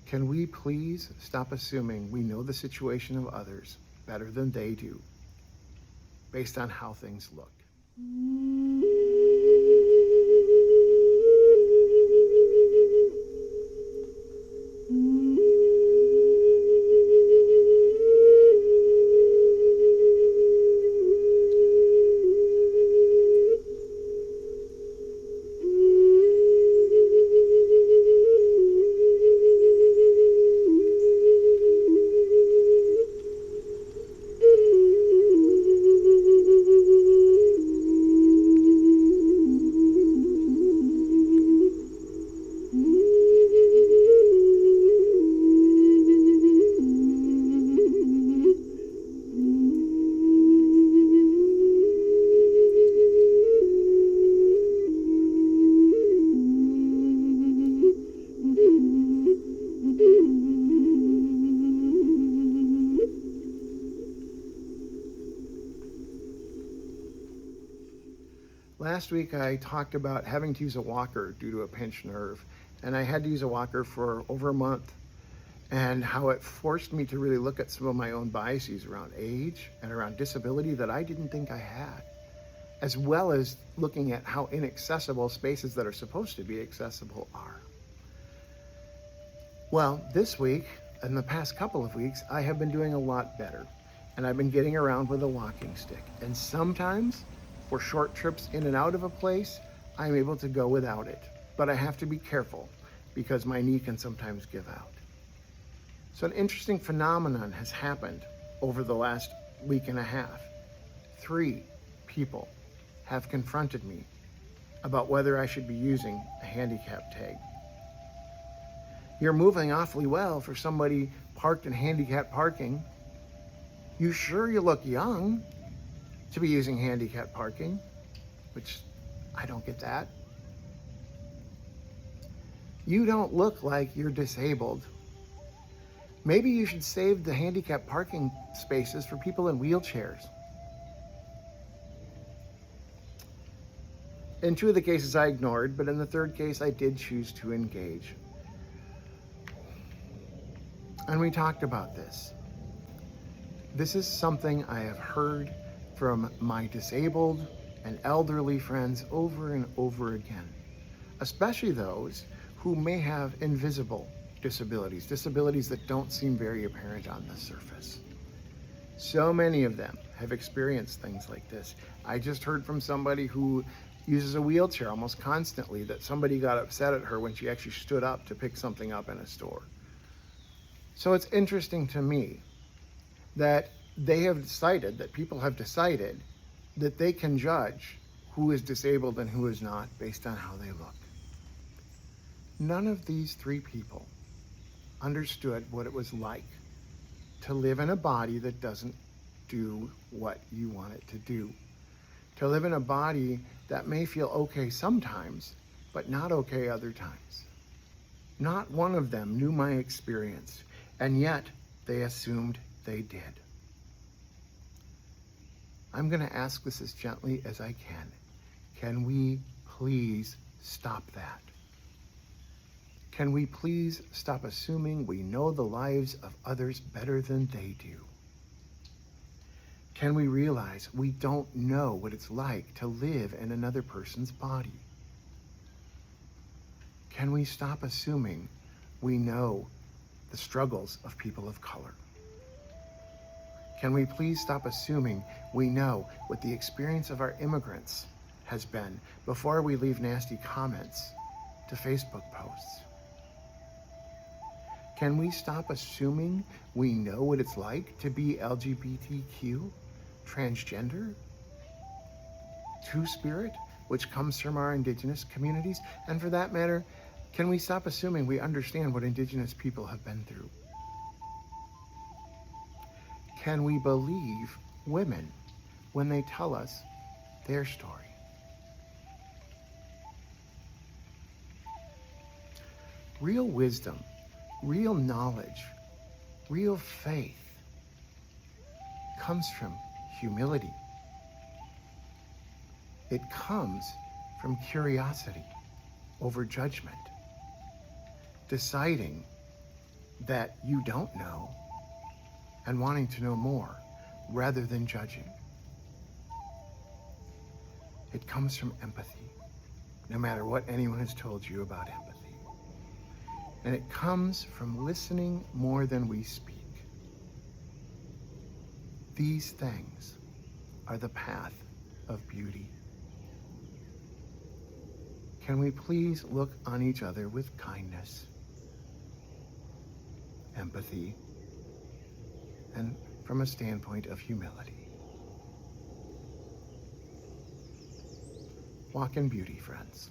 Can we please stop assuming we know the situation of others better than they do, based on how things look? Last week I talked about having to use a walker due to a pinched nerve, and I had to use a walker for over a month, and how it forced me to really look at some of my own biases around age and around disability that I didn't think I had, as well as looking at how inaccessible spaces that are supposed to be accessible are. Well, this week, and the past couple of weeks, I have been doing a lot better, and I've been getting around with a walking stick, and sometimes for short trips in and out of a place, I'm able to go without it. But I have to be careful because my knee can sometimes give out. So an interesting phenomenon has happened over the last week and a half. 3 people have confronted me about whether I should be using a handicap tag. You're moving awfully well for somebody parked in handicapped parking. You sure you look young to be using handicapped parking, which I don't get that. You don't look like you're disabled. Maybe you should save the handicapped parking spaces for people in wheelchairs. In 2 of the cases I ignored, but in the 3rd case I did choose to engage. And we talked about this. This is something I have heard from my disabled and elderly friends over and over again, especially those who may have invisible disabilities, disabilities that don't seem very apparent on the surface. So many of them have experienced things like this. I just heard from somebody who uses a wheelchair almost constantly that somebody got upset at her when she actually stood up to pick something up in a store. So it's interesting to me that they have decided, that people have decided that they can judge who is disabled and who is not based on how they look. None of these 3 people understood what it was like to live in a body that doesn't do what you want it to do. To live in a body that may feel okay sometimes, but not okay other times. Not one of them knew my experience, and yet they assumed they did. I'm going to ask this as gently as I can. Can we please stop that? Can we please stop assuming we know the lives of others better than they do? Can we realize we don't know what it's like to live in another person's body? Can we stop assuming we know the struggles of people of color? Can we please stop assuming we know what the experience of our immigrants has been before we leave nasty comments to Facebook posts? Can we stop assuming we know what it's like to be LGBTQ, transgender, Two-Spirit, which comes from our Indigenous communities? And for that matter, can we stop assuming we understand what Indigenous people have been through? Can we believe women when they tell us their story? Real wisdom, real knowledge, real faith comes from humility. It comes from curiosity over judgment, deciding that you don't know and wanting to know more rather than judging. It comes from empathy, no matter what anyone has told you about empathy. And it comes from listening more than we speak. These things are the path of beauty. Can we please look on each other with kindness, empathy, and from a standpoint of humility? Walk in beauty, friends.